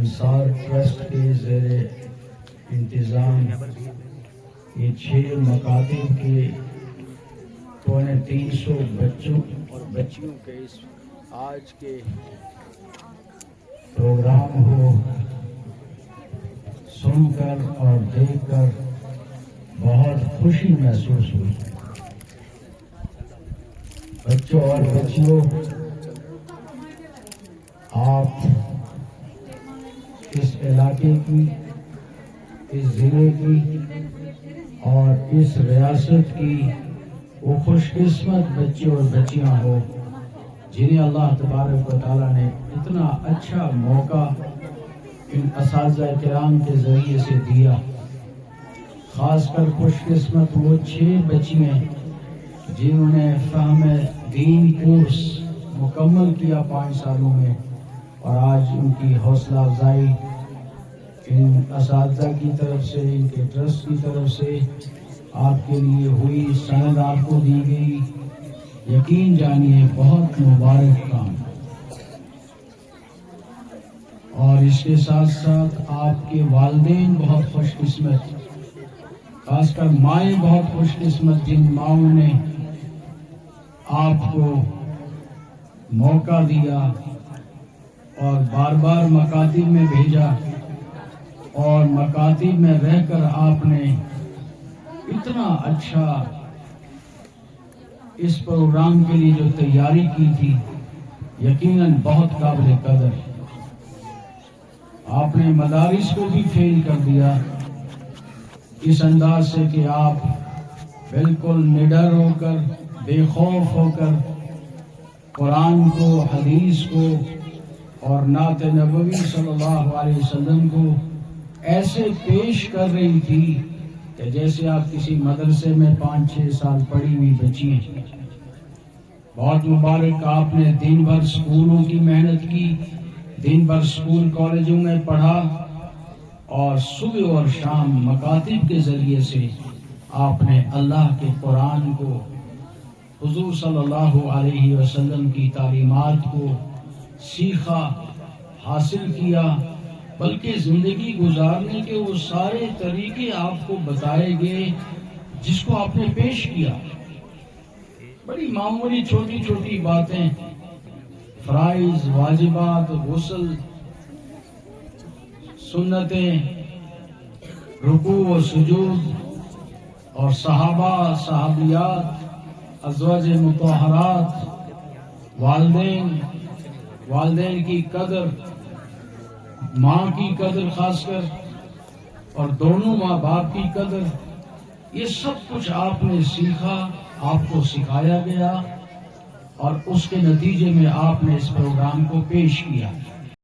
انصار ٹرسٹ کے زیر انتظام یہ 6 مکاتب کے 350 بچوں اور بچیوں کے اس آج کے پروگرام کو سن کر اور دیکھ کر بہت خوشی محسوس ہوئی۔ بچوں اور بچیوں، آپ اس علاقے کی، اس ضلع کی اور اس ریاست کی وہ خوش قسمت بچے اور بچیاں ہو جنہیں اللہ تبارک و تعالیٰ نے اتنا اچھا موقع ان اساتذہ کرام کے ذریعے سے دیا۔ خاص کر خوش قسمت وہ 6 بچیاں جنہوں نے فہم دین کورس مکمل کیا 5 سالوں میں، اور آج ان کی حوصلہ افزائی ان اساتذہ کی طرف سے، ان کے ٹرسٹ کی طرف سے آپ کے لیے ہوئی، سند آپ کو دی گئی۔ یقین جانیے بہت مبارک کام، اور اس کے ساتھ ساتھ آپ کے والدین بہت خوش قسمت، خاص کر مائیں بہت خوش قسمت جن ماؤں نے آپ کو موقع دیا اور بار بار مکاتب میں بھیجا، اور مکاتب میں رہ کر آپ نے اتنا اچھا اس پروگرام کے لیے جو تیاری کی تھی، یقیناً بہت قابل قدر۔ آپ نے مدارس کو بھی فیل کر دیا اس انداز سے کہ آپ بالکل نڈر ہو کر، بے خوف ہو کر قرآن کو، حدیث کو اور نعت نبوی صلی اللہ علیہ وسلم کو ایسے پیش کر رہی تھی کہ جیسے آپ کسی مدرسے میں 5-6 سال پڑھی ہوئی بچی ہیں۔ بہت مبارک، آپ نے دن بھر سکولوں کی محنت کی، دن بھر سکول کالجوں میں پڑھا، اور صبح اور شام مکاتب کے ذریعے سے آپ نے اللہ کے قرآن کو، حضور صلی اللہ علیہ وسلم کی تعلیمات کو سیکھا، حاصل کیا، بلکہ زندگی گزارنے کے وہ سارے طریقے آپ کو بتائے گئے جس کو آپ نے پیش کیا۔ بڑی معمولی چھوٹی چھوٹی باتیں، فرائض، واجبات، غسل، سنتیں، رکوع و سجود، اور صحابہ، صحابیات، ازواج مطہرات، والدین کی قدر، ماں کی قدر خاص کر، اور دونوں ماں باپ کی قدر، یہ سب کچھ آپ نے سیکھا، آپ کو سکھایا گیا، اور اس کے نتیجے میں آپ نے اس پروگرام کو پیش کیا۔